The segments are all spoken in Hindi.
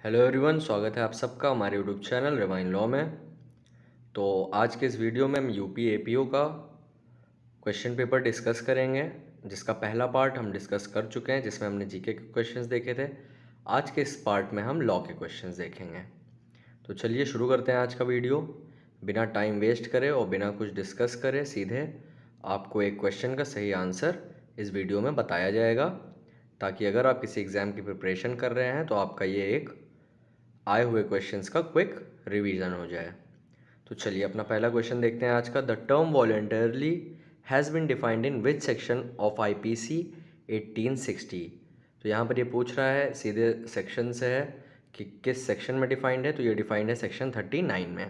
हेलो एवरीवन, स्वागत है आप सबका हमारे यूट्यूब चैनल रिवाइन लॉ में। तो आज के इस वीडियो में हम यूपी एपीओ का क्वेश्चन पेपर डिस्कस करेंगे, जिसका पहला पार्ट हम डिस्कस कर चुके हैं, जिसमें हमने जीके के क्वेश्चंस देखे थे। आज के इस पार्ट में हम लॉ के क्वेश्चंस देखेंगे। तो चलिए शुरू करते हैं आज का वीडियो। बिना टाइम वेस्ट करे और बिना कुछ डिस्कस करे सीधे आपको एक क्वेश्चन का सही आंसर इस वीडियो में बताया जाएगा, ताकि अगर आप किसी एग्ज़ाम की प्रिपरेशन कर रहे हैं तो आपका ये एक आए हुए क्वेश्चंस का क्विक रिवीजन हो जाए। तो चलिए अपना पहला क्वेश्चन देखते हैं आज का। The term voluntarily has been defined in which section of IPC 1860। तो यहाँ पर ये पूछ रहा है, सीधे सेक्शन से है कि किस सेक्शन में डिफाइंड है। तो ये डिफाइंड है सेक्शन 39 में।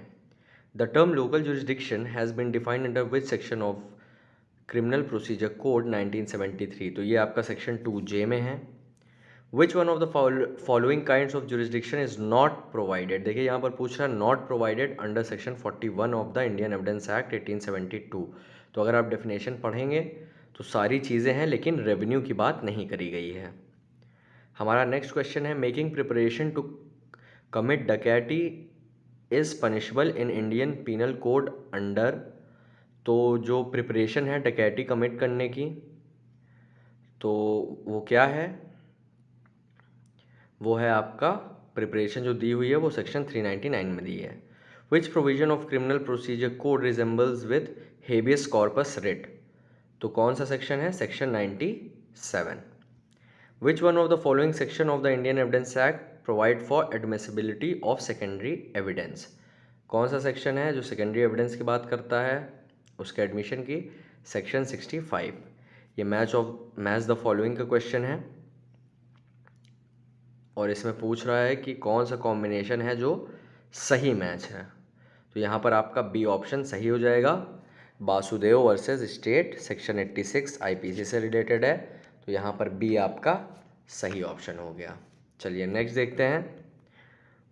The term local jurisdiction has been defined under which section of criminal procedure code 1973। तो ये आपका सेक्शन 2J में है। Which one of the following kinds of jurisdiction is not provided. देखिए यहाँ पर पूछ रहा है not provided under section 41 of the Indian evidence act 1872। तो अगर आप डेफिनेशन पढ़ेंगे तो सारी चीज़ें हैं, लेकिन रेवेन्यू की बात नहीं करी गई है। हमारा नेक्स्ट क्वेश्चन है, making preparation to commit dacoity is punishable in Indian penal code under. तो जो प्रिपरेशन है डकैती कमिट करने की, तो वो क्या है? वो है आपका प्रिपरेशन जो दी हुई है वो सेक्शन 399 में दी है। विच provision of criminal procedure code resembles with habeas corpus writ. तो कौन सा सेक्शन है? Section 97। Which one of the following section of the Indian evidence act provide for admissibility of secondary evidence. कौन सा सेक्शन है जो सेकेंडरी एविडेंस की बात करता है उसके एडमिशन की? सेक्शन 65। ये मैच द फॉलोइंग का क्वेश्चन है और इसमें पूछ रहा है कि कौन सा कॉम्बिनेशन है जो सही मैच है। तो यहाँ पर आपका बी ऑप्शन सही हो जाएगा। Vasudev versus state section 86 IPC से रिलेटेड है, तो यहाँ पर बी आपका सही ऑप्शन हो गया। चलिए नेक्स्ट देखते हैं।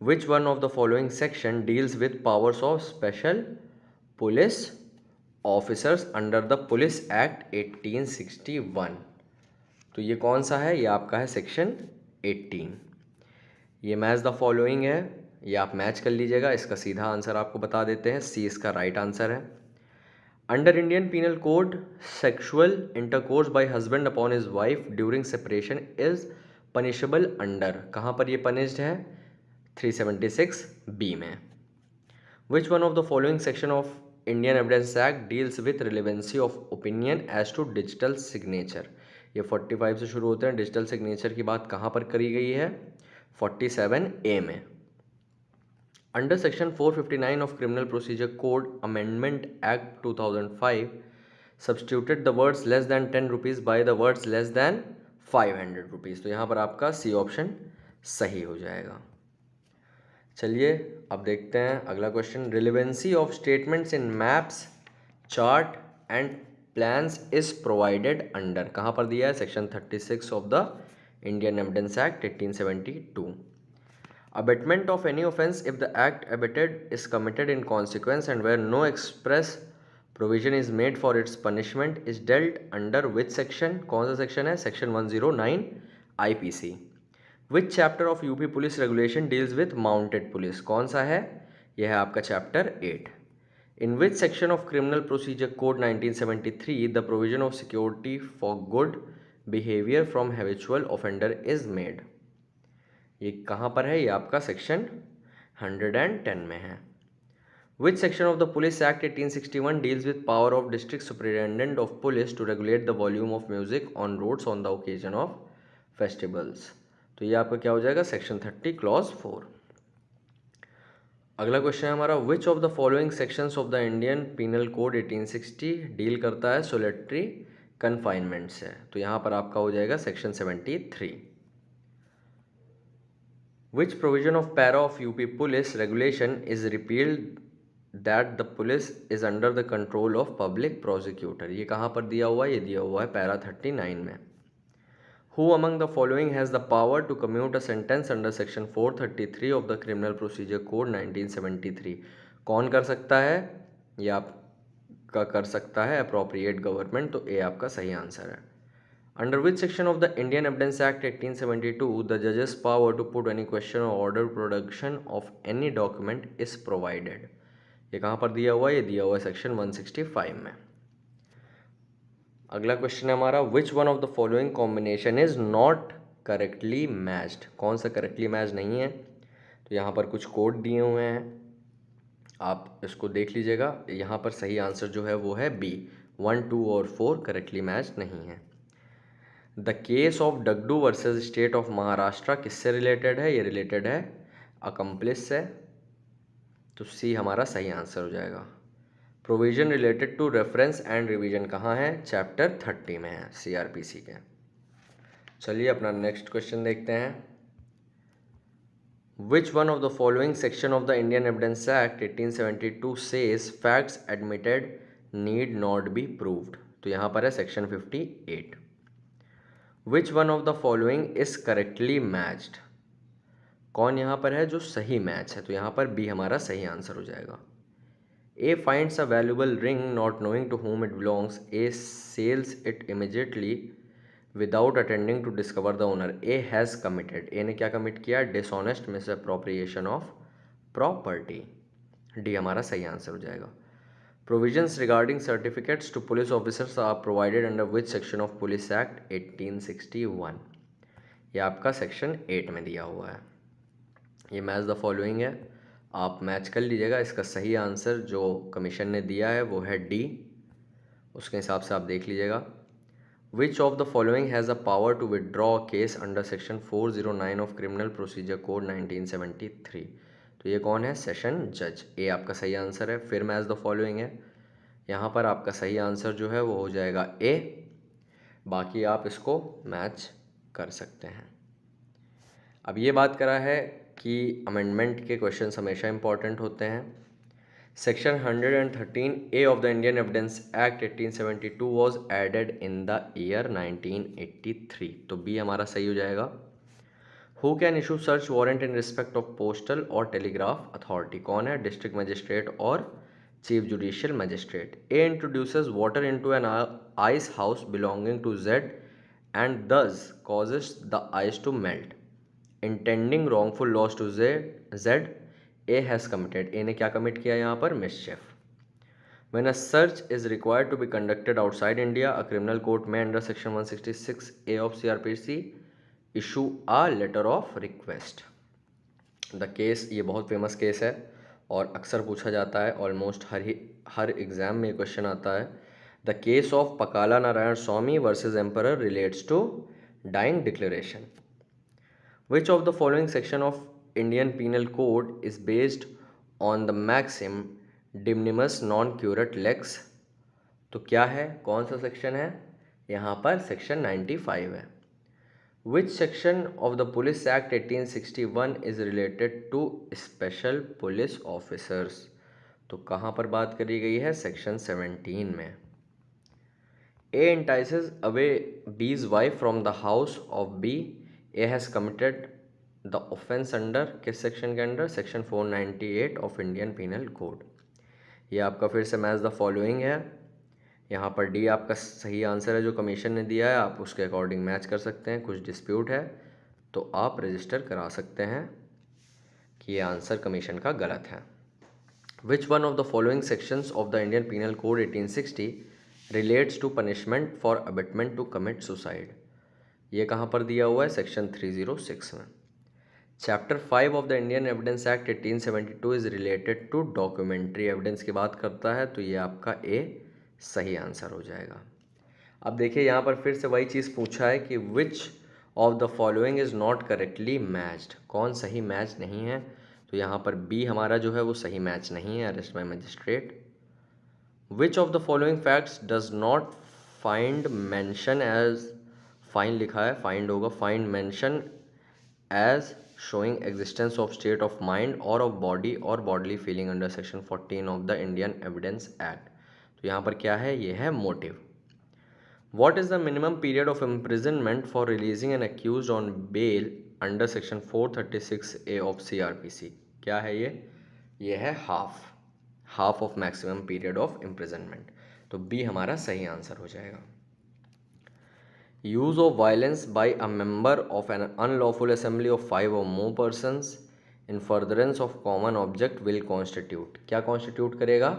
Which one of the following section deals with powers of special police officers under the police act 1861। तो ये कौन सा है? ये आपका है सेक्शन 18। ये मैच द फॉलोइंग है, ये आप मैच कर लीजिएगा। इसका सीधा आंसर आपको बता देते हैं, सी इसका राइट आंसर है। Under Indian penal code sexual intercourse by husband upon his wife during separation is punishable under. कहाँ पर ये पनिश्ड है? 376 बी में। Which one of the following section of Indian evidence act deals with relevancy of opinion as to digital signature. ये 45 से शुरू होते हैं। डिजिटल सिग्नेचर की बात कहाँ पर करी गई है? 47A में। Under section 459 of criminal procedure code amendment act 2005 substituted the words less than 10 rupees by the words less than 500 rupees. तो यहाँ पर आपका सी ऑप्शन सही हो जाएगा। चलिए अब देखते हैं अगला question. Relevancy of statements in maps chart and plans is provided under. कहाँ पर दिया है? Section 36 of the Indian evidence act 1872। Abatement of any offence if the act abated is committed in consequence and where no express provision is made for its punishment is dealt under which section? कौन सा सेक्शन है? Section 109 IPC। Which chapter of UP police regulation deals with mounted police? कौन सा है? यह है आपका chapter 8। In which section of criminal procedure code 1973 the provision of security for good behavior from habitual offender is made? ये कहाँ पर है? ये आपका सेक्शन 110 में है। Which section of the police act 1861 deals with power of district superintendent of police to regulate the volume of music on roads on the occasion of festivals? तो ये आपका क्या हो जाएगा? Section 30 clause 4। अगला क्वेश्चन है हमारा, which of the following sections of the Indian penal code 1860 deal करता है सोलिटरी कन्फाइनमेंट से? तो यहाँ पर आपका हो जाएगा section 73। Which provision of para of UP police regulation is repealed that the police is under the control of public prosecutor? ये कहाँ पर दिया हुआ है? ये दिया हुआ है पैरा 39 में। Who among the following has the power to commute a sentence under section 433 of the criminal procedure code 1973? कौन कर सकता है? ये आपका कर सकता है अप्रोप्रिएट गवर्नमेंट। तो ए आपका सही आंसर है। Under which section of the Indian evidence act 1872 the जजेस power to put any question or order production of any document is provided? ये कहाँ पर दिया हुआ है? ये दिया हुआ है सेक्शन 165 में। अगला क्वेश्चन है हमारा, विच one of the following combination is not correctly matched? कौन सा करेक्टली मैच नहीं है? तो यहाँ पर कुछ कोड दिए हुए हैं, आप इसको देख लीजिएगा। यहाँ पर सही आंसर जो है वो है बी, 1, 2 और 4 करेक्टली मैच नहीं है। The case of Dagdu versus state of Maharashtra किससे रिलेटेड है? ये रिलेटेड है अकम्प्लिस से, तो सी हमारा सही आंसर हो जाएगा। Provision related to reference and revision कहाँ है? चैप्टर 30 में है सीआरपीसी के। चलिए अपना नेक्स्ट क्वेश्चन देखते हैं। Which one of the following section of the Indian evidence act 1872 says facts admitted need not be proved? तो यहाँ पर है section 58। Which one of the following is correctly matched? कौन यहाँ पर है जो सही मैच है? तो यहाँ पर बी हमारा सही आंसर हो जाएगा। A finds a valuable ring not knowing to whom it belongs. A sells it immediately without attending to discover the owner. A has committed. A ने क्या कमिट किया? Dishonest misappropriation of property. D हमारा सही आंसर हो जाएगा। Provisions regarding certificates to police officers are provided under which section of Police Act 1861? ये आपका सेक्शन 8 में दिया हुआ है। ये मैच द फॉलोइंग है, आप मैच कर लीजिएगा। इसका सही आंसर जो कमीशन ने दिया है वो है डी, उसके हिसाब से आप देख लीजिएगा। Which of the following has a power to withdraw case under section 409 of criminal procedure code 1973? तो ये कौन है? सेशन जज। ए आपका सही आंसर है। फिर मैच द फॉलोइंग है, यहाँ पर आपका सही आंसर जो है वो हो जाएगा ए, बाकी आप इसको मैच कर सकते हैं। अब ये बात करा है कि अमेंडमेंट के क्वेश्चन हमेशा इंपॉर्टेंट होते हैं। Section 113 A of the Indian evidence act 1872 was added in the year 1983, तो बी हमारा सही हो जाएगा। Who can issue search warrant in respect of postal और टेलीग्राफ अथॉरिटी? कौन है? डिस्ट्रिक्ट मजिस्ट्रेट और chief judicial magistrate. A introduces water into an ice house belonging to Z and thus causes the ice to melt, intending wrongful loss to Z, A has committed. ए ने क्या कमिट किया यहाँ पर? Mischief. When a search is required to be conducted outside India, a criminal court में under section 166 A of CrPC issue a letter of request. The case, ये बहुत फेमस केस है और अक्सर पूछा जाता है, ऑलमोस्ट हर एग्जाम में क्वेश्चन आता है। The case of Pakala Narayana Swami versus Emperor relates to dying declaration. Which of the following section of Indian Penal Code is based on the maxim dimnimus non curat lex? तो क्या है? कौन सा सेक्शन है? यहाँ पर सेक्शन 95 है। Which section of the Police Act 1861 is related to special police officers? तो कहाँ पर बात करी गई है? सेक्शन 17 में। A entices away B's wife from the house of B. A has committed the offence under किस सेक्शन के under? Section 498 of Indian penal code. ये आपका फिर से मैच द फॉलोइंग है, यहाँ पर डी आपका सही आंसर है जो कमीशन ने दिया है, आप उसके अकॉर्डिंग मैच कर सकते हैं। कुछ डिस्प्यूट है तो आप रजिस्टर करा सकते हैं कि ये आंसर कमीशन का गलत है। Which one of the following sections of the Indian penal code 1860 relates to punishment for abetment to commit suicide? ये कहाँ पर दिया हुआ है? सेक्शन 306 में। Chapter 5 of the Indian evidence act 1872 is related to documentary evidence की बात करता है, तो ये आपका ए सही आंसर हो जाएगा। अब देखिए यहाँ पर फिर से वही चीज़ पूछा है कि विच of the following is not correctly matched? कौन सही मैच नहीं है? तो यहाँ पर बी हमारा जो है वो सही मैच नहीं है, arrest by magistrate. Which of the following facts does not find mention as, find लिखा है, फाइंड होगा, find mention as showing existence of state of mind और ऑफ बॉडी और bodily feeling under section 14 of the Indian evidence act? तो यहाँ पर क्या है? ये है motive. What is the minimum period of imprisonment for releasing an accused on bail under section 436 A of CrPC? क्या है ये? ये है half of maximum period of imprisonment, तो बी हमारा सही आंसर हो जाएगा। Use of violence by a member of an unlawful assembly of 5 or more persons in furtherance of common object will constitute, क्या कॉन्स्टिट्यूट करेगा?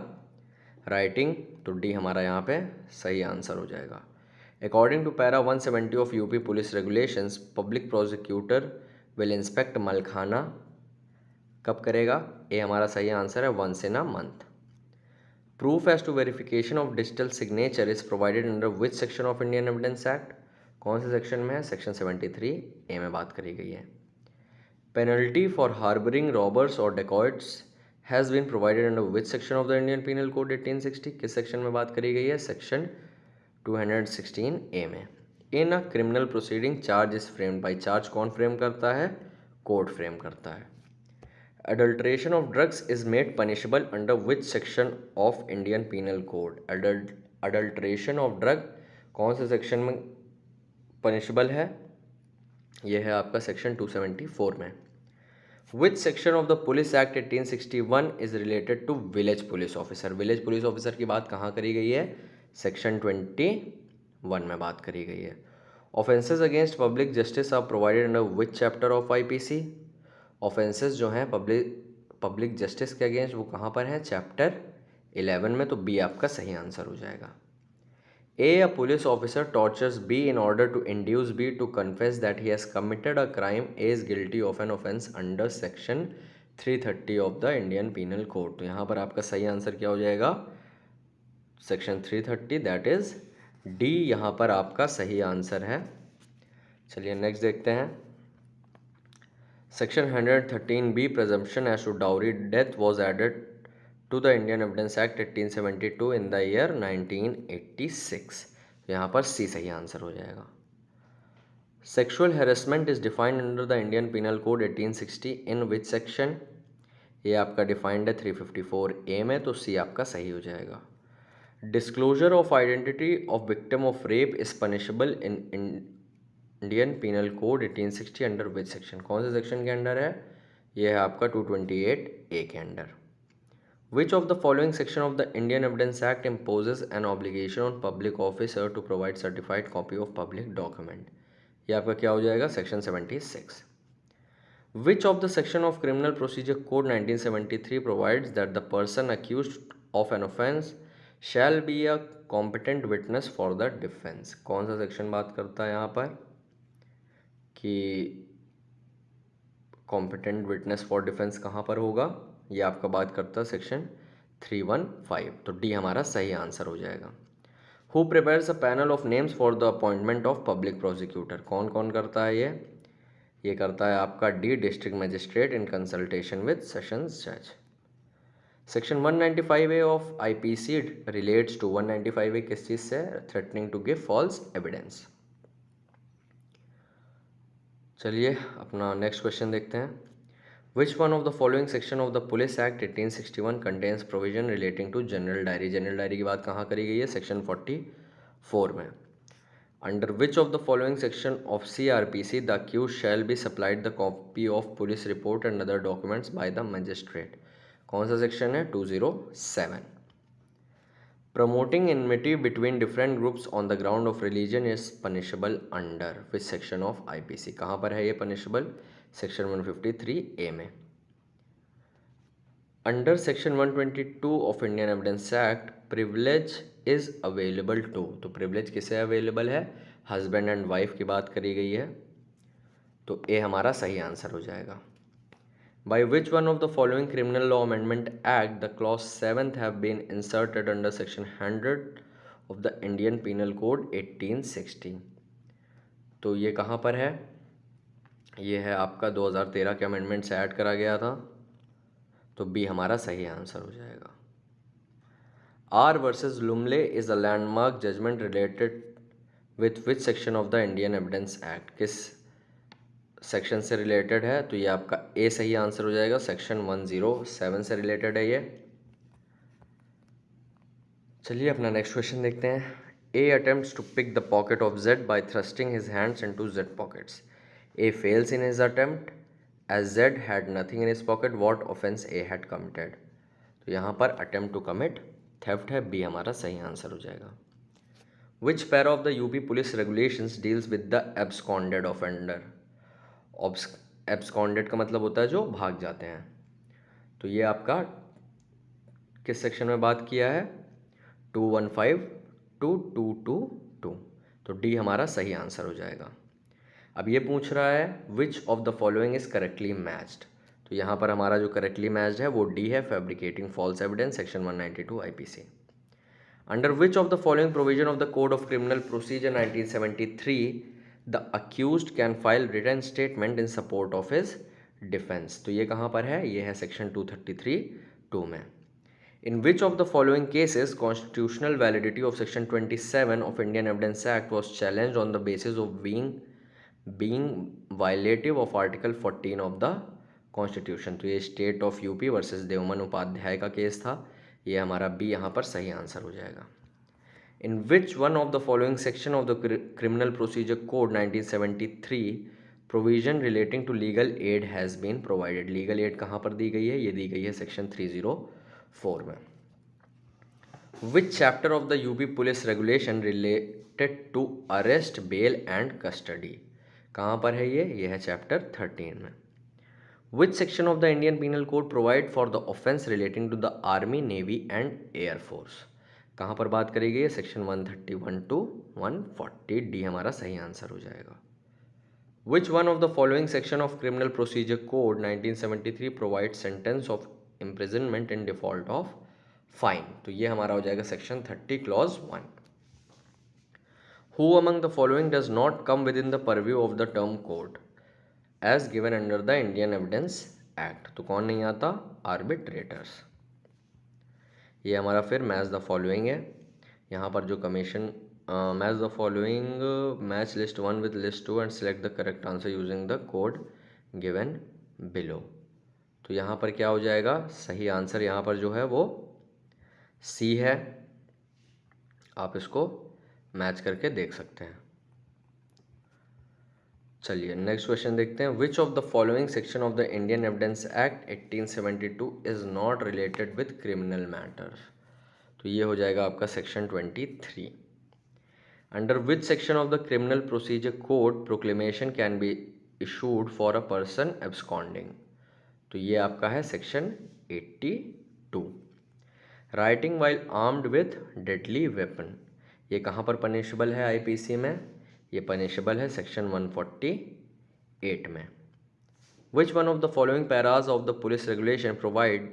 राइटिंग। तो डी हमारा यहाँ पे सही आंसर हो जाएगा। According to para 170 of UP police regulations, public prosecutor will inspect malkhana कब करेगा? ए हमारा सही आंसर है, once in a month. Proof as to verification of digital signature is provided under which section of Indian evidence act, कौन से सेक्शन में है? सेक्शन 73 ए में बात करी गई है। पेनल्टी फॉर हार्बरिंग रॉबर्स और dacoits has been provided under which section of the Indian penal code 1860, किस सेक्शन में बात करी गई है? सेक्शन 216 ए में। In a criminal proceeding charge is framed by, charge कौन फ्रेम करता है? कोर्ट फ्रेम करता है। Adulteration of drugs is made punishable under which section of Indian Penal Code? Adulteration of drug कौन से सेक्शन में पनिशबल है? यह है आपका सेक्शन 274 में। Which section of the Police Act 1861 is related to village police officer? Village police officer की बात कहाँ करी गई है? सेक्शन 21 में बात करी गई है। Offences against public justice are provided under which chapter of IPC? Offences जो हैं पब्लिक जस्टिस के अगेंस्ट वो कहाँ पर हैं? चैप्टर 11 में। तो बी आपका सही आंसर हो जाएगा। A police officer tortures B in order to induce B to confess that he has committed a crime, A is guilty of an offence under section 330 of the Indian penal code. तो यहाँ पर आपका सही आंसर क्या हो जाएगा? सेक्शन 330, दैट इज डी यहाँ पर आपका सही आंसर है। चलिए नेक्स्ट देखते हैं। Section 113B presumption as to dowry death was added to the Indian Evidence Act 1872 in the year 1986। यहाँ पर सी सही आंसर हो जाएगा। Sexual harassment is defined under the Indian Penal Code 1860 in which section? ये आपका डिफाइंड है 354A में, तो सी आपका सही हो जाएगा। Disclosure of identity of victim of rape is punishable in Indian penal code 1860 under which section, कौन से सेक्शन के अंडर है? ये है आपका 228 ए के under. Which of the following section of the Indian evidence act imposes an obligation on public officer to provide certified copy of public document? ये आपका क्या हो जाएगा? Section 76। Which of the section of criminal procedure code 1973 provides that the person accused of an offence shall be a competent witness for the defence? कौन सा सेक्शन बात करता है यहाँ पर कि कॉम्पिटेंट विटनेस फॉर डिफेंस कहाँ पर होगा? ये आपका बात करता है सेक्शन 315। तो डी हमारा सही आंसर हो जाएगा। Who prepares a panel of names for the appointment of public prosecutor? कौन कौन करता है ये करता है आपका D, district magistrate in consultation with sessions जज। Section 195A of IPC relates to 195A किस चीज़ से? Threatening to give false evidence. चलिए अपना नेक्स्ट क्वेश्चन देखते हैं। Which one of the following section of the police act 1861 contains provision relating to general diary? General diary की बात कहाँ करी गई है? सेक्शन 44 में। Under which of the following section of CRPC the accused shall be supplied the copy of police report and other documents by the magistrate? कौन सा सेक्शन है? 207। Promoting enmity between different groups on the ground of religion is punishable under which section of IPC? कहाँ पर है ये punishable? सेक्शन 153A में। Under section 122 of Indian evidence act privilege is available to, तो प्रिविलेज किसे अवेलेबल है? हस्बैंड एंड वाइफ की बात करी गई है, तो ए हमारा सही आंसर हो जाएगा। By which one of the following Criminal Law Amendment Act the clause 7th have been inserted under section 100 of the Indian Penal Code 1860? तो ये कहाँ पर है? ये है आपका 2013 के अमेंडमेंट से ऐड करा गया था, तो बी हमारा सही आंसर हो जाएगा। R versus Lumley is a landmark judgment related with which section of the Indian evidence act? किस सेक्शन से रिलेटेड है? तो ये आपका ए सही आंसर हो जाएगा। सेक्शन 107 से रिलेटेड है ये। चलिए अपना नेक्स्ट क्वेश्चन देखते हैं। A attempts to pick the pocket of Z by thrusting his hands into Z pockets. A fails in his attempt as Z had nothing in his pocket, what offence A had committed? तो यहाँ पर अटेम्प्ट टू कमिट थेफ्ट है, बी हमारा सही आंसर हो जाएगा। Which para of the UP police regulations deals with the absconded offender. Absconded का मतलब होता है जो भाग जाते हैं। तो ये आपका किस सेक्शन में बात किया है, 215 टू 222। तो डी हमारा सही आंसर हो जाएगा। अब ये पूछ रहा है which of the following is correctly matched. तो यहाँ पर हमारा जो करेक्टली मैच्ड है वो डी है, fabricating false evidence, section 192 IPC. Under which of the following provision of the code of criminal procedure 1973 the accused can file written statement in support of his defence. तो ये कहाँ पर है, ये है सेक्शन 233(2) में। In which of the following cases constitutional validity of section 27 of Indian Evidence Act was challenged on the basis of being violative of article 14 of the Constitution। तो ये state of UP versus Devman Upadhyay का केस था। ये हमारा बी यहाँ पर सही आंसर हो जाएगा। In which one of the following section of the Criminal Procedure Code 1973 provision relating to legal aid has been provided। legal aid कहाँ पर दी गई है, ये दी गई है सेक्शन 304 में। Which chapter of the UP Police Regulation related to arrest, bail and custody। कहाँ पर है ये है चैप्टर 13 में। Which section of the Indian Penal Code provide for the offense relating to the Army, Navy and Air Force। कहाँ पर बात करी गई है, सेक्शन 131 to 140। डी हमारा सही आंसर हो जाएगा। Which one of the following section of Criminal Procedure Code 1973 provides sentence of imprisonment in default of fine। तो ये हमारा हो जाएगा section 30 clause 1। Who among the following does not come within the purview of the term court as given under the Indian Evidence Act। तो कौन नहीं आता, आर्बिट्रेटर्स। ये हमारा फिर मैच द फॉलोइंग है। यहाँ पर जो commission match the following, match list 1 with list 2 and select the correct answer using the code given below. तो यहाँ पर क्या हो जाएगा, सही आंसर यहाँ पर जो है वो सी है। आप इसको मैच करके देख सकते हैं। चलिए नेक्स्ट क्वेश्चन देखते हैं। विच of the following section of the Indian evidence act 1872 is not related with criminal matters. तो ये हो जाएगा आपका section 23। Under which section of the criminal procedure code proclamation can be issued for a person absconding. तो ये आपका है section 82। Writing while armed with deadly weapon, ये कहाँ पर पनिशेबल है आईपीसी में, ये पनिशेबल है सेक्शन 148 में। Which one of the following paras of the police regulation provide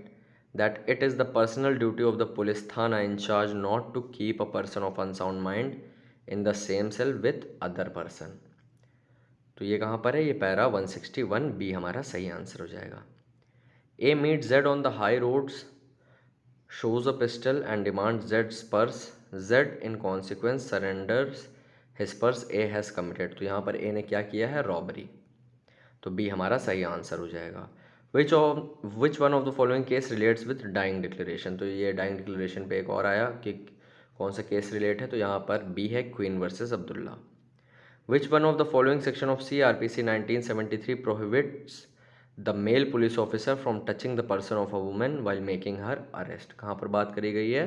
that it is the personal duty of the police thana incharge not to keep a person of unsound mind in the same cell with other person. तो ये कहाँ पर है, ये पैरा 161 बी हमारा सही आंसर हो जाएगा। A meet Z on the high roads, shows a pistol and demands Z's purse. Z in consequence surrenders his purse. A has committed। तो यहाँ पर A ने क्या किया है, रॉबरी। तो B हमारा सही आंसर हो जाएगा। Which one of the following case relates with dying declaration। तो ये dying declaration पे एक और आया कि कौन सा केस रिलेट है, तो यहाँ पर B है queen versus Abdullah. Which one of the following section of CRPC 1973 prohibits the male police officer from touching the person of a women while making her arrest. कहाँ पर बात करी गई है,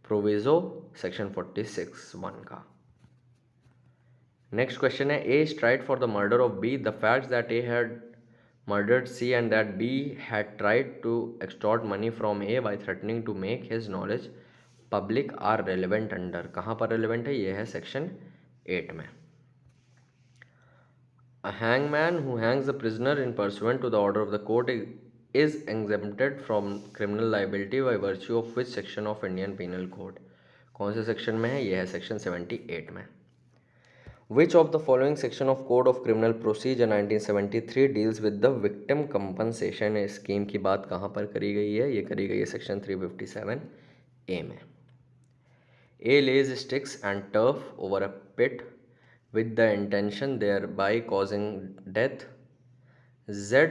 प्रोविजो सेक्शन 46(1) का। नेक्स्ट क्वेश्चन है A is tried for the murder of B, the facts that A had murdered C and that B had tried to extort money from A by threatening to make his knowledge public are relevant under. कहाँ पर रेलिवेंट है, ये है सेक्शन 8 में। A hangman who hangs a prisoner in pursuant to the order of the court is exempted from criminal liability by virtue of which section of Indian Penal Code। कौन से सेक्शन में है, यह है सेक्शन 78 में। Which of the following section of Code of Criminal Procedure 1973 deals with the victim compensation scheme की बात कहाँ पर करी गई है, ये करी गई है सेक्शन 357A में। A lays sticks and turf over a pit with the intention thereby causing death. Z,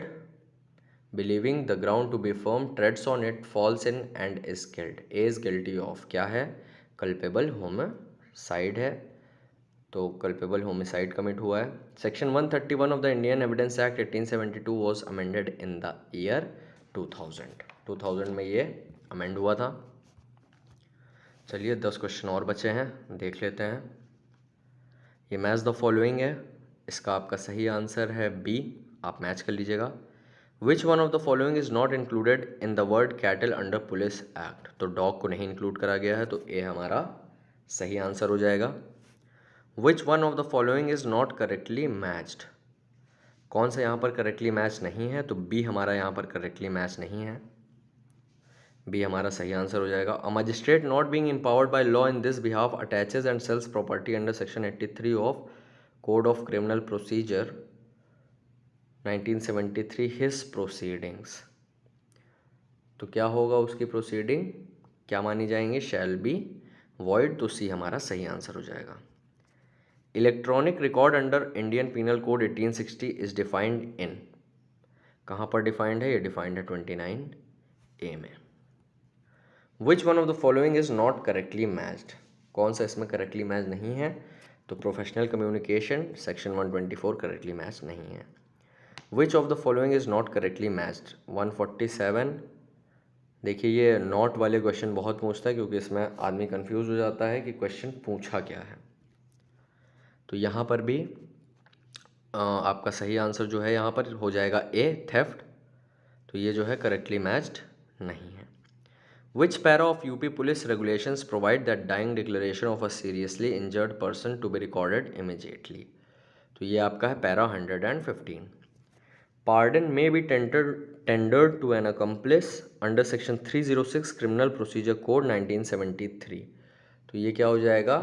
believing the ground to be firm, treads on it, falls in and is killed. A is guilty of क्या है, culpable homicide है, तो culpable homicide commit हुआ है। Section 131 of the Indian Evidence Act 1872 was amended in the year 2000। 2000 में ये amend हुआ था। चलिए 10 क्वेश्चन और बचे हैं, देख लेते हैं। ये मैच द फॉलोइंग है, इसका आपका सही आंसर है बी, आप मैच कर लीजिएगा। विच one of the following is not included in the word cattle under police act, तो डॉग को नहीं इंक्लूड करा गया है, तो ए हमारा सही आंसर हो जाएगा। विच one of the following is not correctly matched, कौन सा यहाँ पर करेक्टली मैच नहीं है, तो बी हमारा यहाँ पर करेक्टली मैच नहीं है, बी हमारा सही आंसर हो जाएगा। A magistrate not being empowered by law in this behalf attaches and sells property under section 83 of code of criminal procedure 1973 his proceedings, तो क्या होगा उसकी प्रोसीडिंग, क्या मानी जाएंगे, शैल बी वॉइड, तो सी हमारा सही आंसर हो जाएगा। Electronic record under Indian penal code 1860 is defined in, कहाँ पर डिफाइंड है, ये डिफाइंड है 29A में। Which one of the following is not correctly matched, कौन सा इसमें करेक्टली मैच नहीं है, तो professional communication section 124 correctly match नहीं है। Which of the following is not correctly matched 147, देखिए ये नॉट वाले क्वेश्चन बहुत पूछता है क्योंकि इसमें आदमी कंफ्यूज हो जाता है कि क्वेश्चन पूछा क्या है, तो यहाँ पर भी आपका सही आंसर जो है यहाँ पर हो जाएगा ए, थेफ्ट, तो ये जो है करेक्टली मैच्ड नहीं है। Which para of UP police regulations provide that dying declaration of a seriously injured person to be recorded immediately, तो ये आपका है para 115। Pardon may be tendered to an accomplice under section 306 Criminal Procedure Code 1973, तो ये क्या हो जाएगा,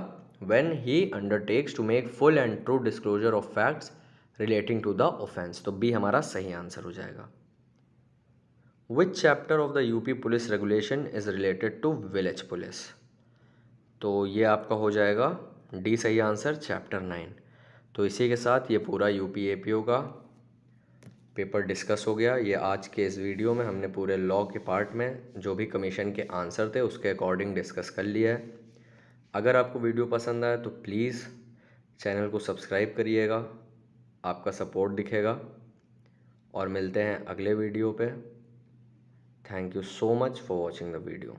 when he undertakes to make full and true disclosure of facts relating to the offense, तो बी हमारा सही आंसर हो जाएगा। Which chapter of the UP Police Regulation is related to village police, तो ये आपका हो जाएगा डी सही आंसर, चैप्टर 9। तो इसी के साथ ये पूरा यूपी APO का पेपर डिस्कस हो गया। ये आज के इस वीडियो में हमने पूरे लॉ के पार्ट में जो भी कमीशन के आंसर थे उसके अकॉर्डिंग डिस्कस कर लिया है। अगर आपको वीडियो पसंद आए तो प्लीज़ चैनल को सब्सक्राइब करिएगा, आपका सपोर्ट दिखेगा, और मिलते हैं अगले वीडियो पे। Thank you so much for watching the video.